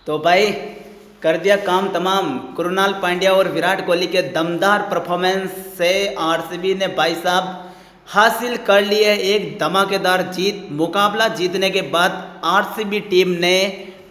तो भाई कर दिया काम तमाम। कृणाल पांड्या और विराट कोहली के दमदार परफॉर्मेंस से आरसीबी ने भाई साहब हासिल कर ली है एक धमाकेदार जीत। मुकाबला जीतने के बाद आरसीबी टीम ने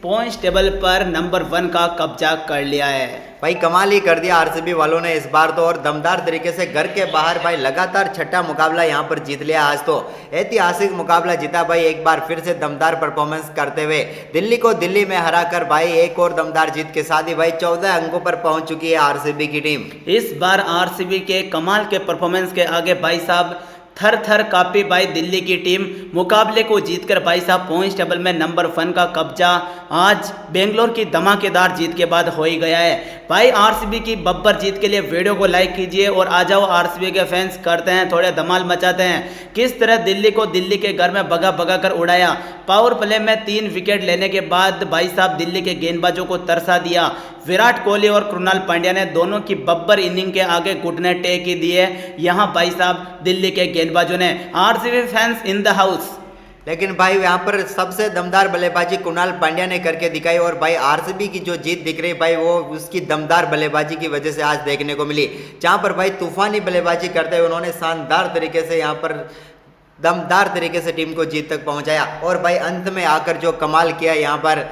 पॉइंट्स टेबल पर नंबर 1 का कब्जा कर लिया है। भाई कमाल ही कर दिया आरसीबी वालों ने इस बार तो, और दमदार तरीके से घर के बाहर भाई लगातार छठा मुकाबला यहां पर जीत लिया। आज तो ऐतिहासिक मुकाबला जीता भाई, एक बार फिर से दमदार परफॉर्मेंस करते हुए दिल्ली को दिल्ली में हराकर भाई एक और दमदार जीत के साथ ही भाई 14 अंकों पर पहुंच चुकी है आरसीबी की टीम। इस बार आरसीबी के कमाल के परफॉर्मेंस के आगे भाई साहब थर थर कापी भाई दिल्ली की टीम। मुकाबले को जीतकर भाई साहब पॉइंट्स टेबल में नंबर 1 का कब्जा आज बेंगलोर की धमाकेदार जीत के बाद हो ही गया है। भाई आरसीबी की बब्बर जीत के लिए वीडियो को लाइक कीजिए और आ जाओ आरसीबी के फैंस करते हैं थोड़े धमाल मचाते हैं। किस तरह दिल्ली को दिल्ली के घर में भगा भगा कर उड़ाया। पावर प्ले में 3 विकेट लेने के बाद भाई साहब दिल्ली के गेंदबाजों को तरसा दिया। विराट कोहली और कृणाल पांड्या ने दोनों की बब्बर इनिंग के आगे घुटने टेक ही दिए यहाँ भाई साहब दिल्ली के गेंदबाजों ने। RCB fans in the house. लेकिन भाई यहाँ पर सबसे दमदार बल्लेबाजी कृणाल पांड्या ने करके दिखाई, और भाई आरसीबी की जो जीत दिख रही भाई वो उसकी दमदार बल्लेबाजी की वजह से आज देखने को मिली, जहाँ पर भाई तूफानी बल्लेबाजी करते हुए उन्होंने शानदार तरीके से यहाँ पर दमदार तरीके से टीम को जीत तक पहुंचाया। और भाई अंत में आकर जो कमाल किया यहाँ पर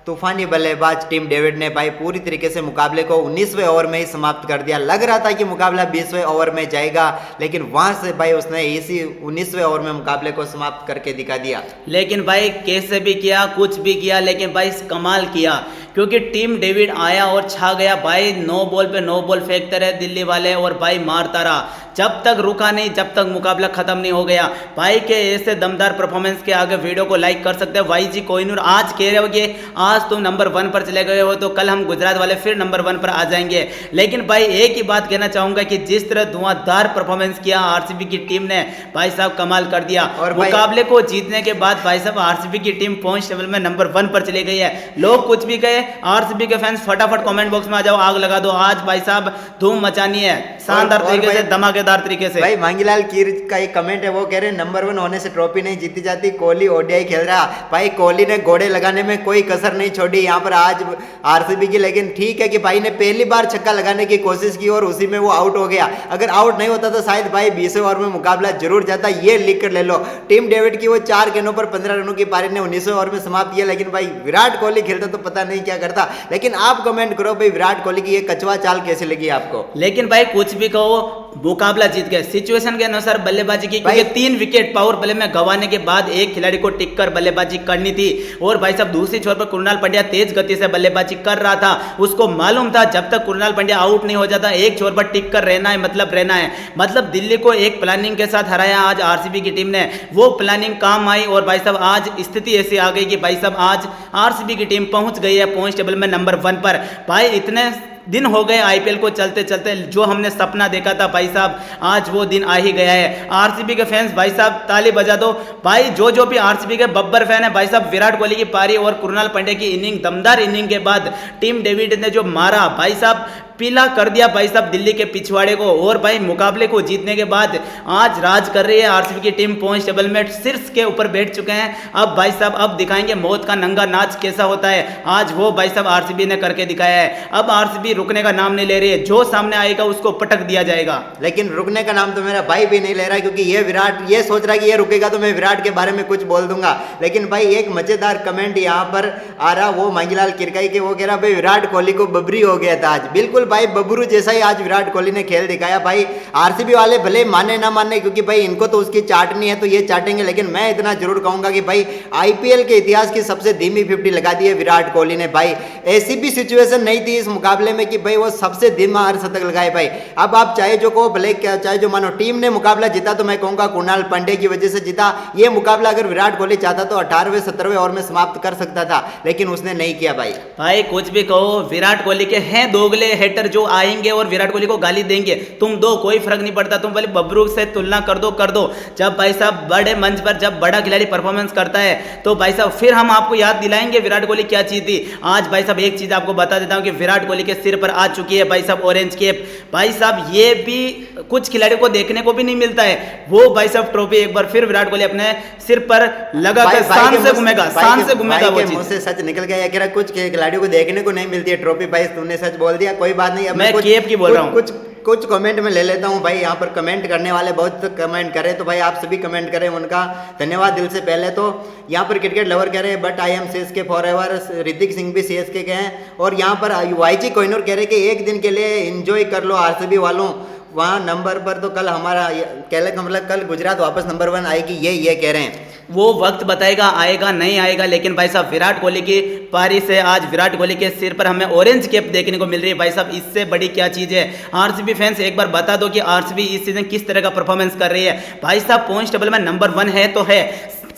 तूफानी बल्लेबाज टीम डेविड ने भाई पूरी तरीके से मुकाबले को 19वें ओवर में ही समाप्त कर दिया। लग रहा था कि मुकाबला 20वें ओवर में जाएगा, लेकिन वहां से भाई उसने इसी 19वें ओवर में मुकाबले को समाप्त करके दिखा दिया। लेकिन भाई कैसे भी किया, कुछ भी किया, लेकिन भाई कमाल किया क्योंकि टीम डेविड आया और छा गया भाई। 9 बॉल पे 9 बॉल फेंकते रहे दिल्ली वाले और भाई मारता रहा जब तक रुका नहीं, जब तक मुकाबला खत्म नहीं हो गया। भाई के ऐसे दमदार परफॉर्मेंस के आगे वीडियो को लाइक कर सकते हैं। वाई जी कोहिनूर आज कह रहे हो कि आज तुम नंबर 1 पर चले गए हो तो कल हम गुजरात वाले फिर नंबर 1 पर आ जाएंगे। लेकिन भाई एक ही बात कहना चाहूंगा कि जिस तरह धुआंधार परफॉर्मेंस किया आरसीबी की टीम ने भाई साहब कमाल कर दिया। और मुकाबले को जीतने के बाद भाई साहब आरसीबी की टीम पॉइंट्स टेबल में नंबर 1 पर चली गई है। लोग कुछ भी कहे, आरसीबी के फैंस फटाफट कमेंट बॉक्स में आ जाओ, आग लगा दो। आज भाई साहब धूम मचानी है शानदार तरीके से, धमाकेदार तरीके से। भाई मांगीलाल कीर का एक कमेंट है, वो कह रहे हैं नंबर 1 होने से ट्रॉफी नहीं जीती जाती, कोहली ओडीआई खेल रहा। भाई कोहली ने घोड़े लगाने में कोई कसर नहीं छोड़ी यहाँ पर आज आरसीबी की। लेकिन ठीक है कि भाई ने पहली बार छक्का लगाने की कोशिश की और उसी में वो आउट हो गया। अगर आउट नहीं होता तो शायद भाई 20वें ओवर में मुकाबला जरूर जाता। ये लिख कर ले लो, टीम डेविड की वो 4 गेंदों पर 15 रनों की पारी ने 19वें ओवर में समाप्त किया। लेकिन भाई विराट कोहली खेलता तो पता नहीं क्या करता। लेकिन आप कमेंट करो भाई विराट कोहली की ये कचवा चाल कैसे लगी आपको। लेकिन भाई कुछ भी कहो, मुकाबला जीत गए सिचुएशन के अनुसार बल्लेबाजी की, क्योंकि 3 विकेट पावर प्ले में गंवाने के बाद एक खिलाड़ी को टिक कर बल्लेबाजी करनी थी। और भाई साहब दूसरी छोर पर कृणाल पांड्या तेज गति से बल्लेबाजी कर रहा था। उसको मालूम था जब तक कृणाल पांड्या आउट नहीं हो जाता एक छोर पर टिक कर रहना है, मतलब रहना है। मतलब दिल्ली को एक प्लानिंग के साथ हराया आज आरसीबी की टीम ने। वो प्लानिंग काम आई और भाई साहब आज स्थिति ऐसी आ गई कि भाई साहब आज आरसीबी की टीम पहुंच गई है पॉइंट्स टेबल में नंबर 1 पर। भाई इतने दिन हो गए आईपीएल को चलते चलते, जो हमने सपना देखा था भाई साहब आज वो दिन आ ही गया है। आरसीबी के फैंस भाई साहब ताली बजा दो। भाई जो भी आरसीबी के बब्बर फैन है भाई साहब, विराट कोहली की पारी और कृणाल पांड्या की इनिंग, दमदार इनिंग के बाद टीम डेविड ने जो मारा भाई साहब, पीला कर दिया भाई साहब दिल्ली के पिछवाड़े को। और भाई मुकाबले को जीतने के बाद आज राज कर रही है आरसीबी की टीम। पॉइंट्स टेबल में शीर्ष के ऊपर बैठ चुके हैं। अब भाई साहब अब दिखाएंगे मौत का नंगा नाच कैसा होता है। आज वो भाई साहब आरसीबी ने करके दिखाया है। अब आरसीबी रुकने का नाम नहीं ले रही है, जो सामने आएगा उसको पटक दिया जाएगा। लेकिन रुकने का नाम तो मेरा भाई भी नहीं ले रहा है, क्योंकि ये विराट ये सोच रहा है कि ये रुकेगा तो मैं विराट के बारे में कुछ बोल दूंगा। लेकिन भाई एक मजेदार कमेंट यहाँ पर आ रहा, वो मांगीलाल किरकाई के, वो कह रहा भाई विराट कोहली को बबरी हो गया था आज। बिल्कुल भाई बबरू जैसा ही आज विराट कोहली ने खेल दिखाया। भाई आरसीबी वाले भले माने ना माने, क्योंकि भाई इनको तो उसकी चाटनी है तो ये चाटेंगे, लेकिन मैं इतना जरूर कहूंगा कि भाई आईपीएल के इतिहास की सबसे धीमी 50 लगा दी है विराट कोहली ने। भाई ऐसी भी सिचुएशन नहीं थी इस मुकाबले में कि भाई वो सबसे धीमा शतक लगाए। भाई अब आप चाहे जो को भले चाहे जो मानो, टीम ने मुकाबला जीता तो मैं कहूंगा कृणाल पांड्या की वजह से जीता। ये मुकाबला अगर विराट कोहली चाहता तो 18वें 17वें ओवर में समाप्त कर सकता था, लेकिन उसने नहीं किया। भाई कुछ भी कहो, विराट कोहली के हैं दोगले हेटर जो आएंगे और विराट कोहली को गाली देंगे। तुम दो, कोई फर्क नहीं पड़ता। तुम पहले बबरू से तुलना कर दो। जब भाई साहब बड़े मंच पर जब बड़ा खिलाड़ी परफॉर्मेंस करता है तो भाई साहब फिर हम आपको याद दिलाएंगे विराट कोहली क्या चीज थी। आज भाई साहब एक चीज आपको बता देता हूं कि विराट कोहली के सिर पर आ चुकी है भाई साहब ऑरेंज कैप। भाई साहब ये भी कुछ खिलाड़ियों को देखने को भी नहीं मिलता है। वो भाई साहब ट्रॉफी एक बार फिर विराट कोहली अपने सिर पर लगा कर शान से घूमेगा, शान से घूमेगा वो चीज। मुझसे सच निकल गया, कह रहा कुछ खिलाड़ियों को देखने को नहीं मिलती है ट्रॉफी। भाई तुमने सच बोल दिया, कोई बात नहीं। अब मैं केएफ की बोल रहा हूँ। कुछ कमेंट में ले लेता हूँ भाई। यहाँ पर कमेंट करने वाले बहुत कमेंट करें, तो भाई आप सभी कमेंट करें, उनका धन्यवाद दिल से। पहले तो यहाँ पर क्रिकेट लवर कह रहे हैं but I am CSK for ever, Hrithik Singh भी सीएसके के हैं। और यहाँ पर वाईजी कोहिनूर कह रहे हैं कि एक दिन के लिए एंजॉय कर लो आरसीबी वालों, वहाँ नंबर पर तो कल हमारा मतलब कल गुजरात वापस नंबर 1 आएगी, ये कह रहे हैं। वो वक्त बताएगा आएगा नहीं आएगा, लेकिन भाई साहब विराट कोहली की पारी से आज विराट कोहली के सिर पर हमें ऑरेंज कैप देखने को मिल रही है। भाई साहब इससे बड़ी क्या चीज है। आरसीबी फैंस एक बार बता दो कि आरसीबी इस सीजन किस तरह का परफॉर्मेंस कर रही है। भाई साहब पॉइंट्स टेबल में नंबर 1 है तो है,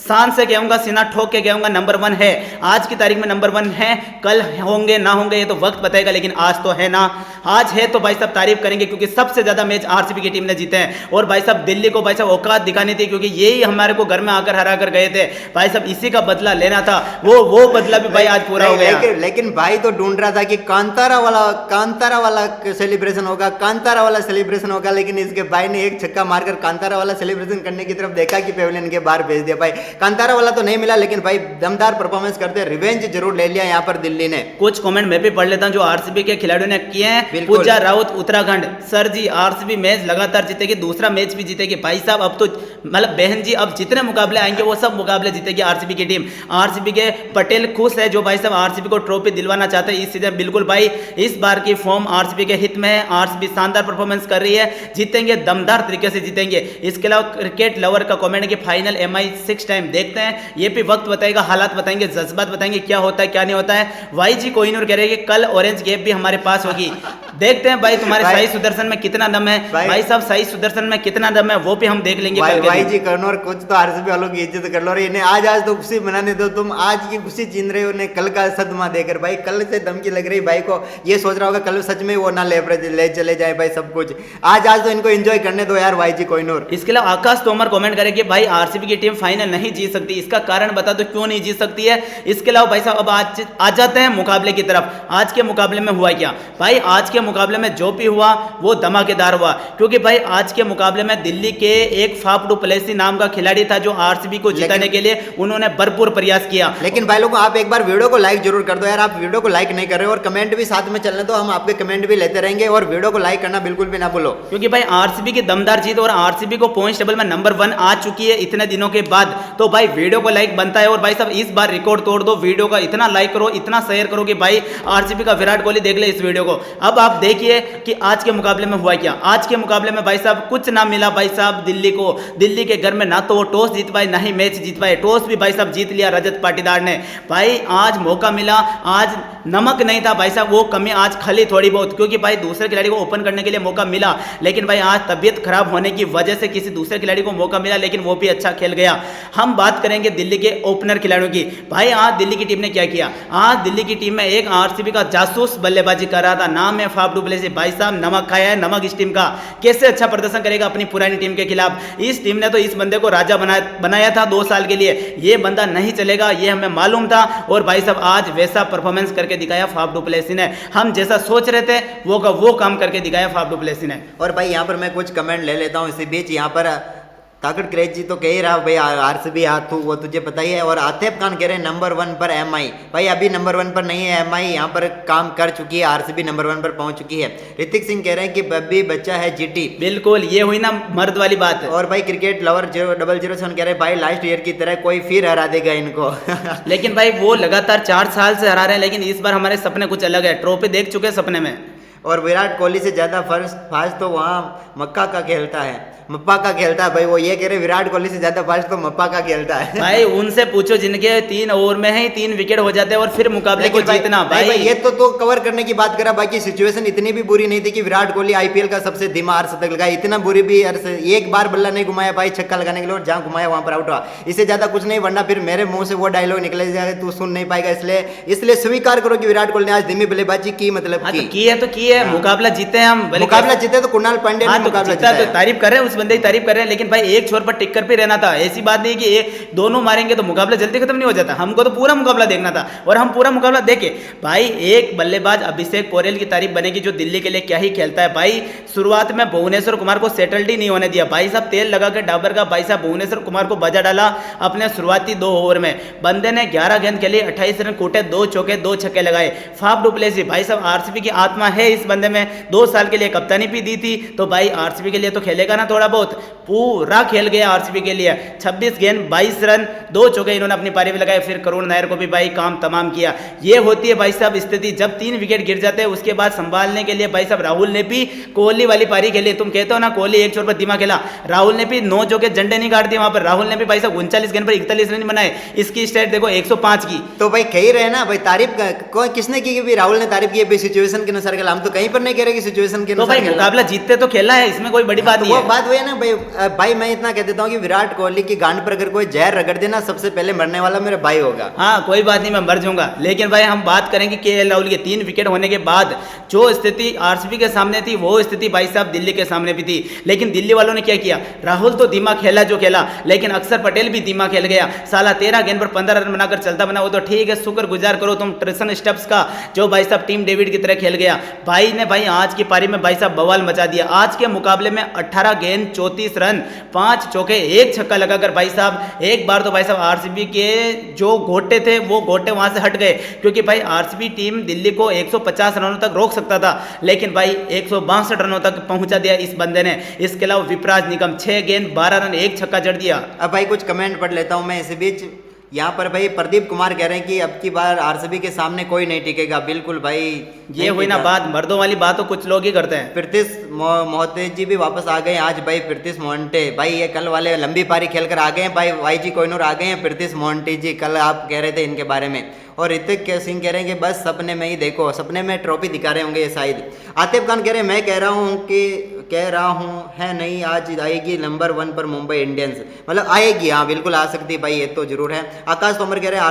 शान से कहूंगा, सीना ठोक के कहूंगा नंबर 1 है। आज की तारीख में नंबर 1 है, कल होंगे ना होंगे ये तो वक्त बताएगा, लेकिन आज तो है ना। आज है तो भाई साहब तारीफ करेंगे क्योंकि सबसे ज्यादा मैच आरसीबी की टीम ने जीते हैं। और भाई साहब दिल्ली को भाई साहब औकात दिखानी थी, क्योंकि यही हमारे को घर में आकर हरा कर गए थे। भाई साहब इसी का बदला लेना था, वो बदला भी भाई आज पूरा हो गया। लेकिन भाई तो ढूंढ रहा था कि कांतारा वाला सेलिब्रेशन होगा, कांतारा वाला सेलिब्रेशन होगा, लेकिन इसके भाई ने एक छक्का मारकर कांतारा वाला सेलिब्रेशन करने की तरफ देखा कि पेविलियन के बाहर भेज दिया। भाई कांतारा वाला तो नहीं मिला, लेकिन भाई दमदार परफॉर्मेंस करते, रिवेंज जरूर ले लिया यहाँ पर दिल्ली ने। कुछ कमेंट मैं भी पढ़ लेता हूं जो आरसीबी के खिलाड़ियों ने किए हैं। पूजा राउत उत्तराखंड, सर जी आरसीबी मैच लगातार जीतेगी, दूसरा मैच भी जीतेगी। भाई साहब अब तो मतलब बहन जी अब जितने मुकाबले आएंगे वो सब मुकाबले जीतेगी आरसीबी की टीम। आरसीबी के पटेल खुश है जो भाई साहब आरसीबी को ट्रॉफी दिलवाना चाहते हैं इस सीजन। बिल्कुल भाई इस बार की फॉर्म आरसीबी के हित में है, आरसीबी शानदार परफॉर्मेंस कर रही है, जीतेंगे, दमदार तरीके से जीतेंगे। इसके अलावा क्रिकेट लवर का कमेंट कि फाइनल एमआई 6 टाइम देखते हैं, ये भी वक्त बताएगा, हालात बताएंगे, जज्बात बताएंगे, क्या होता है क्या नहीं होता है। वाईजी कोहिनूर कह रहे हैं कि कल ऑरेंज कैप भी हमारे पास होगी। देखते हैं भाई तुम्हारे साई सुदर्शन में कितना दम है। भाई साहब साई सुदर्शन में कितना दम है वो भी हम देख लेंगे। वाईजी कोहिनूर कुछ तो आरसीबी वालों की इज्जत कर लो रे, इन्हें आज तो खुशी मनाने दो। तुम आज की खुशी छीन रहे हो उन्हें कल का सदमा देकर। भाई कल से धमकी लग रही भाई को, ये सोच रहा होगा कल सच में वो ना ले चले जाए भाई सब कुछ। आज तो इनको एंजॉय करने दो यार वाईजी कोहिनूर। इसके अलावा आकाश तोमर कमेंट करें कि भाई आरसीबी की टीम फाइनल नहीं जीत सकती, इसका कारण बता दो क्यों नहीं जीत सकती है। इसके अलावा भाई साहब अब आज आ जाते हैं मुकाबले की तरफ। आज के मुकाबले में हुआ क्या भाई, आज के मुकाबले में जो भी हुआ वो धमाकेदार हुआ, क्योंकि भाई आज के मुकाबले में दिल्ली के एक फाफ डू प्लेसी नाम का खिलाड़ी था जो आरसीबी को जिताने के लिए उन्होंने भरपूर प्रयास किया। लेकिन भाई लोगों आप एक बार वीडियो को लाइक जरूर कर दो यार, आप वीडियो को लाइक नहीं कर रहे हो और कमेंट भी साथ में चलने दो, हम आपके कमेंट भी लेते रहेंगे और वीडियो को लाइक करना बिल्कुल भी ना भूलो। क्योंकि भाई आरसीबी की दमदार जीत और आरसीबी को पॉइंट टेबल में नंबर 1 आ चुकी है इतने दिनों के बाद, तो भाई वीडियो को लाइक बनता है। और भाई साहब इस बार रिकॉर्ड तोड़ दो, वीडियो का इतना लाइक करो, इतना शेयर करो कि भाई आरसीबी का विराट कोहली देख ले इस वीडियो को। अब आप देखिए कि आज के मुकाबले में हुआ क्या। आज के मुकाबले में भाई साहब कुछ ना मिला भाई साहब दिल्ली को। दिल्ली के घर में ना तो वो टॉस जीत पाए ना ही मैच जीत पाए। टॉस भी भाई साहब जीत लिया रजत पाटीदार ने। भाई आज मौका मिला, आज नमक नहीं था भाई साहब, वो कमी आज खली थोड़ी बहुत, क्योंकि भाई दूसरे खिलाड़ी को ओपन करने के लिए मौका मिला, लेकिन भाई आज तबियत खराब होने की वजह से किसी दूसरे खिलाड़ी को मौका मिला, लेकिन वो भी अच्छा खेल गया। हम बात करेंगे दिल्ली के ओपनर खिलाड़ियों की। भाई आज दिल्ली की टीम ने क्या किया, आज दिल्ली की टीम में एक आरसीबी का जासूस बल्लेबाजी कर रहा था, नाम है फाफ डू प्लेसी। भाई साहब नमक खाया है, नमक इस टीम का। कैसे अच्छा प्रदर्शन करेगा अपनी पुरानी टीम के खिलाफ। इस टीम ने तो इस बंदे को राजा बनाया था 2 साल के लिए, ये बंदा नहीं चलेगा ये हमें मालूम था। और भाई साहब आज वैसा परफॉर्मेंस करके दिखाया फाफ डू प्लेसी ने, हम जैसा सोच रहे थे वो काम करके दिखाया फाफ डू प्लेसी ने। और भाई यहाँ पर मैं कुछ कमेंट ले लेता हूँ इसी बीच। यहाँ पर ताकत क्रेज जी तो कह ही रहा भाई आरसीबी हाथ वो तुझे पता ही है। और आतिफ खान कह रहे हैं नंबर 1 पर एमआई। भाई अभी नंबर 1 पर नहीं है एमआई, यहाँ पर काम कर चुकी है, आरसीबी नंबर 1 पर पहुंच चुकी है। ऋतिक सिंह कह रहे हैं कि अभी बच्चा है जीटी। बिल्कुल ये हुई ना मर्द वाली बात। और भाई क्रिकेट लवर 00007 कह रहे हैं भाई लास्ट ईयर की तरह कोई फिर हरा देगा इनको। लेकिन भाई वो लगातार 4 साल से हरा रहे हैं, लेकिन इस बार हमारे सपने कुछ अलग है, ट्रॉफी देख चुके हैं सपने में। और विराट कोहली से ज्यादा फास्ट तो वहाँ मक्का का खेलता है, मप्पा का खेलता है। भाई वो ये कह रहे विराट कोहली से ज्यादा फास्ट तो मप्पा का खेलता है। भाई उनसे पूछो जिनके 3 ओवर में ही 3 विकेट हो जाते हैं और फिर मुकाबले को जीतना। भाई ये तो कवर करने की बात करा, बाकी सिचुएशन इतनी भी बुरी नहीं थी कि विराट कोहली आईपीएल का सबसे धीमा शतक लगाया, इतना बुरी भी एक बार बल्ला नहीं घुमाया भाई छक्का लगाने के लिए, और जहां घुमाया वहां पर आउट हुआ। इससे ज्यादा कुछ नहीं, वरना फिर मेरे मुंह से वो डायलॉग निकले जाएगा तू सुन नहीं पाएगा। इसलिए स्वीकार करो कि विराट कोहली ने आज धीमी बल्लेबाजी की, मतलब की है, मुकाबला जीते हम, मुकाबला जीते तो कुणाल पांड्या ने मुकाबला जीता, तारीफ कर रहे हैं बॉलर्स बंदे की तारीफ कर रहे हैं, लेकिन भाई एक छोर पर टिक कर भी रहना था। ऐसी बात नहीं कि ये दोनों मारेंगे तो मुकाबला जल्दी खत्म नहीं हो जाता। हमको तो पूरा मुकाबला देखना था और हम पूरा मुकाबला देखे। भाई एक बल्लेबाज अभिषेक पोरेल की तारीफ बनेगी जो दिल्ली के लिए क्या ही खेलता है। भाई शुरुआत में भुवनेश्वर कुमार को सेटल्ड ही नहीं होने दिया। भाई साहब तेल लगा के डाबर का भाई साहब भुवनेश्वर कुमार को बजा डाला अपने शुरुआती 2 ओवर में। बंदे ने 11 गेंद खेली, 28 रन कूटे, 2 चौके 2 छक्के लगाए। फाफ डुप्लेसी भाई साहब आरसीबी की आत्मा है इस बंदे में। 2 साल के लिए कप्तानी भी दी थी, तो भाई आरसीबी के लिए तो खेलेगा ना थोड़ा बहुत। पूरा खेल गया आरसीबी के लिए। 26 गेंद 22 रन 2 चौके इन्होंने अपनी पारी में लगाए। फिर करुण नायर को भी भाई काम तमाम किया। ये होती है भाई साहब स्थिति जब 3 विकेट गिर जाते हैं। उसके बाद संभालने के लिए भाई साहब राहुल ने भी कोहली वाली पारी खेली। तुम कहते हो ना कोहली एक छोर पर धीमा खेला, राहुल ने भी 9 चौके झंडे नहीं काट दिए वहां पर। राहुल ने भी भाई साहब 39 गेंद पर 41 रन बनाए। इसकी स्टेट देखो 105 की। तो भाई कही रहे ना भाई तारीफ किसने की भाई? राहुल ने तारीफ की सिचुएशन के अनुसार खेला। हम तो कहीं पर नहीं कह रहे कि सिचुएशन के तो अनुसार भाई मुकाबला जीतते तो खेला है, इसमें कोई बड़ी बात नहीं वो है। बात वही है ना भाई मैं इतना कह देता हूँ कि विराट कोहली की गांड पर अगर कोई जहर रगड़ देना सबसे पहले मरने वाला मेरा भाई होगा। हाँ कोई बात नहीं, मैं मर जाऊंगा। लेकिन भाई हम बात करेंगे केएल राहुल के 3 विकेट होने के बाद जो स्थिति आरसीबी के सामने थी वो स्थिति भाई साहब दिल्ली के सामने भी थी। लेकिन दिल्ली वालों ने क्या किया? राहुल तो धीमा खेला जो खेला, लेकिन अक्षर पटेल भी धीमा खेल गया। साला 13 गेंद पर 15 रन बनाकर चलता बना। वो तो ठीक है, शुक्र गुजार करो तुम ट्रिसन स्टब्स का जो भाई साहब टीम डेविड की तरह खेल गया। भाई ने भाई आज की पारी में भाई साहब बवाल मचा दिया। आज के मुकाबले में 18 गेंद 34 रन 5 चौके 1 छक्का लगाकर भाई साहब एक बार तो भाई साहब आरसीबी के जो घोटे थे वो घोटे वहां से हट गए। क्योंकि भाई आरसीबी टीम दिल्ली को 150 रनों तक रोक सकता था, लेकिन भाई 162 रनों तक पहुंचा दिया इस बंदे ने। इसके अलावा विपराज निगम 6 गेंद 12 रन 1 छक्का जड़ दिया। अब भाई कुछ कमेंट पढ़ लेता हूं मैं इसी बीच। यहाँ पर भाई प्रदीप कुमार कह रहे हैं कि अब की बार आरसीबी के सामने कोई नहीं टिकेगा। बिल्कुल भाई ये हुई ना बात, मर्दों वाली बात तो कुछ लोग ही करते हैं। पृथ्वीश मोहते जी भी वापस आ गए आज भाई। पृथ्वीश मोहंटे भाई ये कल वाले लंबी पारी खेलकर आ गए हैं भाई। वाईजी कोहिनूर आ गए हैं। पृथ्वीश मोहंटे जी कल आप कह रहे थे इनके बारे में। और ऋतिक सिंह कह रहे हैं कि बस सपने में ही देखो, सपने में ट्रॉफी दिखा रहे होंगे ये शायद। आतिफ खान कह रहे हैं मैं कह रहा हूँ है नहीं आज आएगी नंबर 1 पर मुंबई इंडियंस। मतलब आएगी, हाँ बिल्कुल आ सकती है भाई, ये तो जरूर है। आकाश तोमर कह रहे हैं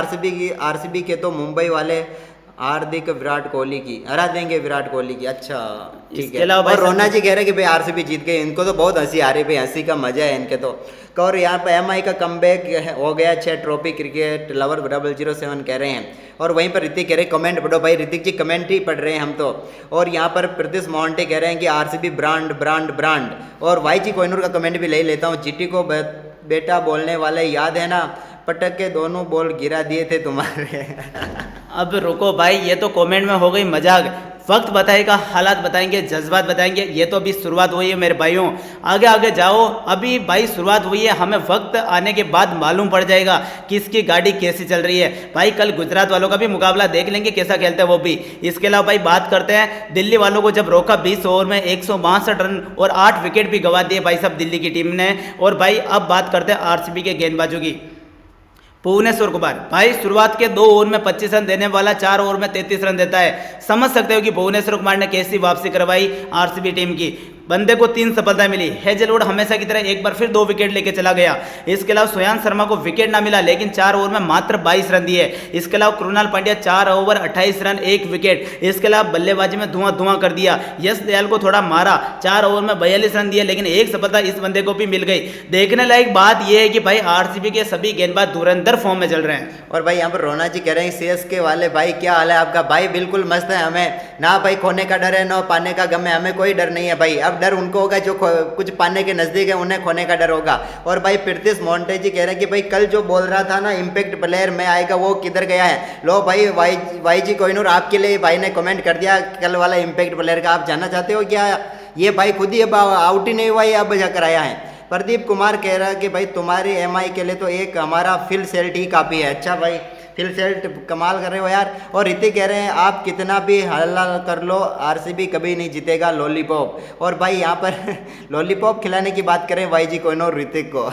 आरसीबी के तो मुंबई वाले हार्दिक विराट कोहली की हरा देंगे विराट कोहली की। अच्छा ठीक है। और रोना जी कह रहे हैं कि भाई आरसीबी जीत गए। इनको तो बहुत हंसी आ रही है भाई, हंसी का मजा है इनके तो। और यहाँ पर एमआई का कमबैक हो गया 6 ट्रॉफी क्रिकेट लवर 007 कह रहे हैं। और वहीं पर ऋतिक कह रहे हैं कमेंट पढ़ो भाई। ऋतिक जी कमेंट ही पढ़ रहे हैं हम तो। और यहाँ पर पृथ्वीश मोहंटे कह रहे हैं कि आरसीबी ब्रांड ब्रांड ब्रांड। और वाईजी कोहिनूर का कमेंट भी ले लेता हूँ। जीटी को बेटा बोलने वाले याद है ना, पटक के दोनों बॉल गिरा दिए थे तुम्हारे। अब रुको भाई, ये तो कमेंट में हो गई मजाक। वक्त बताएगा, हालात बताएंगे, जज्बात बताएंगे। ये तो अभी शुरुआत हुई है मेरे भाइयों, आगे आगे जाओ। अभी भाई शुरुआत हुई है, हमें वक्त आने के बाद मालूम पड़ जाएगा किसकी गाड़ी कैसी चल रही है। भाई कल गुजरात वालों का भी मुकाबला देख लेंगे कैसा खेलते हैं वो भी। इसके अलावा भाई बात करते हैं दिल्ली वालों को जब रोका 20 ओवर में 162 रन और 8 विकेट भी गंवा दिए भाई साहब दिल्ली की टीम ने। और भाई अब बात करते हैं आरसीबी के गेंदबाजों की। भुवनेश्वर कुमार भाई शुरुआत के 2 ओवर में 25 रन देने वाला 4 ओवर में 33 रन देता है। समझ सकते हो कि भुवनेश्वर कुमार ने कैसी वापसी करवाई आरसीबी टीम की। बंदे को 3 सफलता मिली। हेजलवुड हमेशा की तरह एक बार फिर 2 विकेट लेके चला गया। इसके अलावा श्रेयांश शर्मा को विकेट ना मिला, लेकिन 4 ओवर में मात्र 22 रन दिए। इसके अलावा Krunal Pandya 4 over 28 run 1 wicket. इसके अलावा बल्लेबाजी में धुआं कर दिया। यश दयाल को थोड़ा मारा, 4 ओवर में 42 रन दिए, लेकिन एक सफलता इस बंदे को भी मिल गई। देखने लायक बात यह है कि भाई आरसीबी के सभी गेंदबाज धुरंधर फॉर्म में चल रहे हैं। और भाई यहाँ पर रोना जी कह रहे हैं सीएसके वाले भाई क्या हाल है आपका? भाई बिल्कुल मस्त है, हमें ना भाई खोने का डर है ना पाने का गम है, हमें कोई डर नहीं है भाई। अब डर उनको होगा जो कुछ पाने के नजदीक है, उन्हें खोने का डर होगा। और भाई पृथ्वीश मोहंटे जी कह रहे हैं कि भाई कल जो बोल रहा था ना इम्पैक्ट प्लेयर में आएगा वो किधर गया है? लो भाई वाईजी कोहिनूर आपके लिए भाई ने कमेंट कर दिया कल वाला इम्पैक्ट प्लेयर का। आप जानना चाहते हो क्या? ये भाई खुद ही अब आउट ही नहीं हुआ, ये अब जाकर आया है। प्रदीप कुमार कह रहा है कि भाई तुम्हारी एमआई के लिए तो एक हमारा फिल सेल्ट ही काफ़ी है। अच्छा भाई फिल सेल्ट कमाल कर रहे हो यार। और ऋतिक कह रहे हैं आप कितना भी हल्ला कर लो आरसीबी कभी नहीं जीतेगा लॉलीपॉप। और भाई यहाँ पर लॉलीपॉप खिलाने की बात करें वाईजी कोहिनूर ऋतिक को।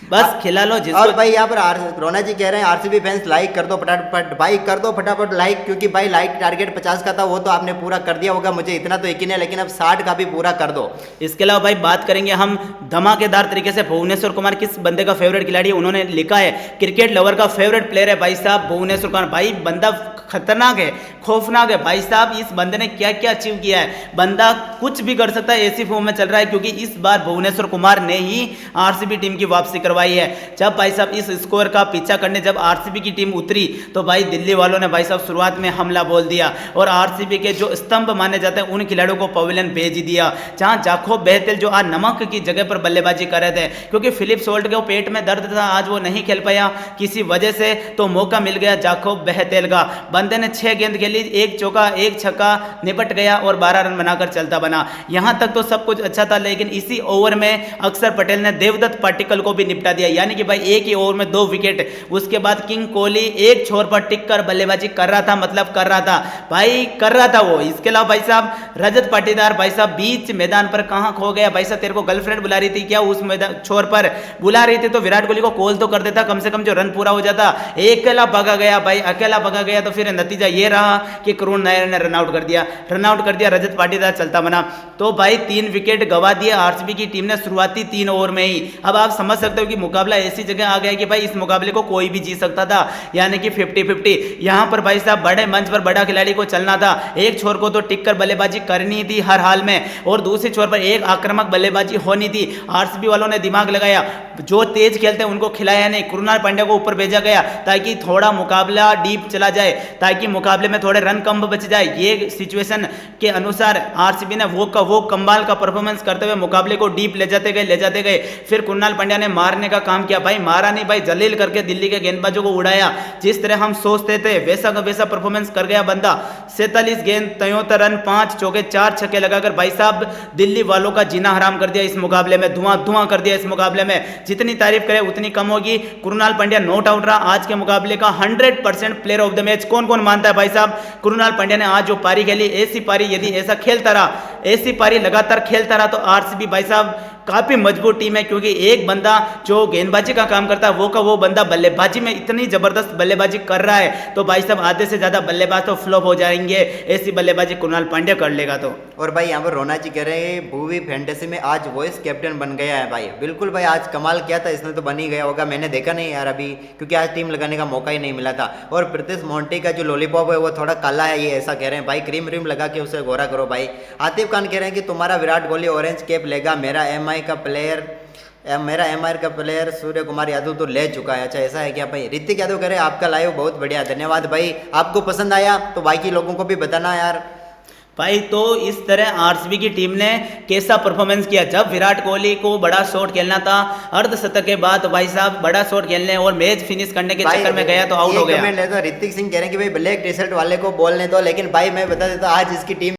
बस खिला लो और जिसको। भाई यहाँ पर रोना जी कह रहे हैं आरसीबी फैंस लाइक कर दो फटाफट, भाई कर दो फटाफट लाइक, क्योंकि भाई लाइक टारगेट 50 का था वो तो आपने पूरा कर दिया होगा, मुझे इतना तो यकीन है, लेकिन अब 60 का भी पूरा कर दो। इसके अलावा भाई बात करेंगे हम धमाकेदार तरीके से भुवनेश्वर कुमार किस बंदे का फेवरेट खिलाड़ी है, उन्होंने लिखा है क्रिकेट लवर का फेवरेट प्लेयर है भाई साहब भुवनेश्वर कुमार। भाई बंदा खतरनाक है, खौफनाक है भाई साहब, इस बंदे ने क्या क्या अचीव किया है, बंदा कुछ भी कर सकता है, ऐसी फॉर्म में चल रहा है, क्योंकि इस बार भुवनेश्वर कुमार ने ही आरसीबी टीम की वापसी करवाई है। जब भाई साहब इस स्कोर का पीछा करने जब आरसीबी की टीम उतरी तो भाई दिल्ली वालों ने भाई साहब शुरुआत में हमला बोल दिया और आरसीबी के जो स्तंभ माने जाते हैं उन खिलाड़ियों को पवेलियन भेज दिया, जहां जाखोब बेहतेल जो आज नमक की जगह पर बल्लेबाजी कर रहे थे, क्योंकि फिलिप सोल्ट के पेट में दर्द था, आज वो नहीं खेल पाया किसी वजह से, तो मौका मिल गया जाखोब बेहतेल का। बंदे ने 6 गेंद खेली, 1 चौका 1 छक्का निपट गया और 12 रन बनाकर चलता बना। यहां तक तो सब कुछ अच्छा था, लेकिन इसी ओवर में अक्षर पटेल ने देवदत्त पाटिकल को भी निपटा दिया, यानी कि भाई एक ही ओवर में 2 विकेट। उसके बाद किंग कोहली एक छोर पर टिक कर बल्लेबाजी कर रहा था, मतलब कर रहा था भाई, कर रहा था वो। इसके अलावा भाई साहब रजत पाटीदार भाई साहब बीच मैदान पर कहां खो गया भाई साहब, तेरे को गर्लफ्रेंड बुला रही थी क्या, उस मैदान छोर पर बुला रही थी तो विराट कोहली को कॉल तो कर देता, कम से कम जो रन पूरा हो जाता। अकेला भगा गया भाई, अकेला भगा गया, तो फिर नतीजा ये रहा कि करुण नायर ने रन आउट कर दिया, रजत पाटीदार चलता बना। तो भाई 3 विकेट गवा दिए आरसीबी की टीम ने शुरुआती 3 ओवर में ही। अब आप समझ सकते हो कि मुकाबला ऐसी जगह आ गया कि भाई इस मुकाबले को कोई भी जीत सकता था, यानी कि 50-50। यहां पर भाई साहब बड़े मंच पर बड़ा खिलाड़ी को चलना था, एक छोर को तो टिक कर बल्लेबाजी करनी थी हर हाल में, और दूसरी छोर पर एक आक्रामक बल्लेबाजी होनी थी। आरसीबी वालों ने दिमाग लगाया, जो तेज खेलते हैं उनको खिलाया नहीं, कृणाल पांड्या को ऊपर भेजा गया ताकि थोड़ा मुकाबला डीप चला जाए, ताकि मुकाबले में थोड़े रन कम बच जाए। ये सिचुएशन के अनुसार आरसीबी ने वो कमाल का परफॉर्मेंस करते हुए मुकाबले को डीप ले जाते गए। फिर कृणाल पांड्या ने मारने का काम किया, भाई मारा नहीं भाई, जलील करके दिल्ली के गेंदबाजों को उड़ाया, जिस तरह हम सोचते थे वैसा का वैसा परफॉर्मेंस कर गया बंदा। 47 गेंद 73 रन 5 चौके 4 छक्के लगाकर भाई साहब दिल्ली वालों का जीना हराम कर दिया इस मुकाबले में, धुआं कर दिया इस मुकाबले में। जितनी तारीफ करें उतनी कम होगी। कृणाल पांड्या नॉट आउट रहा आज के मुकाबले का 100% प्लेयर ऑफ द मैच। कौन कौन मानता है भाई साहब कृणाल पांड्या ने आज जो पारी खेली, ऐसी पारी यदि ऐसा खेलता रहा, ऐसी पारी लगातार खेलता रहा तो आरसीबी भाई साहब काफी मजबूत टीम है, क्योंकि एक बंदा जो गेंदबाजी का काम करता है वो बंदा बल्लेबाजी में इतनी जबरदस्त बल्लेबाजी कर रहा है, तो भाई साहब आधे से ज्यादा बल्लेबाज तो फ्लॉप हो जाएंगे, ऐसी बल्लेबाजी कृणाल पांड्या कर लेगा तो। और भाई यहाँ पर रोना जी कह रहे हैं भूवी फैंटेसी में आज वॉइस कैप्टन बन गया है। भाई बिल्कुल भाई, आज कमाल किया था इसने, तो बन ही गया होगा, मैंने देखा नहीं यार अभी, क्योंकि आज टीम लगाने का मौका ही नहीं मिला था। और प्रीतिश मोंटी का जो लॉलीपॉप है वो थोड़ा काला है, ये ऐसा कह रहे हैं भाई, क्रीम व्रीम लगा के उसे गोरा करो भाई। आतिफ खान कह रहे हैं कि तुम्हारा विराट कोहली ऑरेंज कैप लेगा, मेरा एमआई का प्लेयर सूर्य कुमार यादव तो ले चुका है। अच्छा ऐसा है क्या भाई। ऋतिक यादव कह रहे हैं आपका लाइव बहुत बढ़िया, धन्यवाद भाई। आपको पसंद आया तो बाकी लोगों को भी बताना यार भाई। तो इस तरह आरसीबी की टीम ने कैसा परफॉर्मेंस किया, जब विराट कोहली को बड़ा शॉट खेलना था अर्धशतक के बाद भाई साहब बड़ा शॉट खेलने और मैच फिनिश करने के चक्कर में गया तो आउट हो गया। ऋतिक सिंह कह रहे हैं कि भाई ब्लैक टी शर्ट वाले को बोलने दो, लेकिन भाई मैं बता देता आज इसकी टीम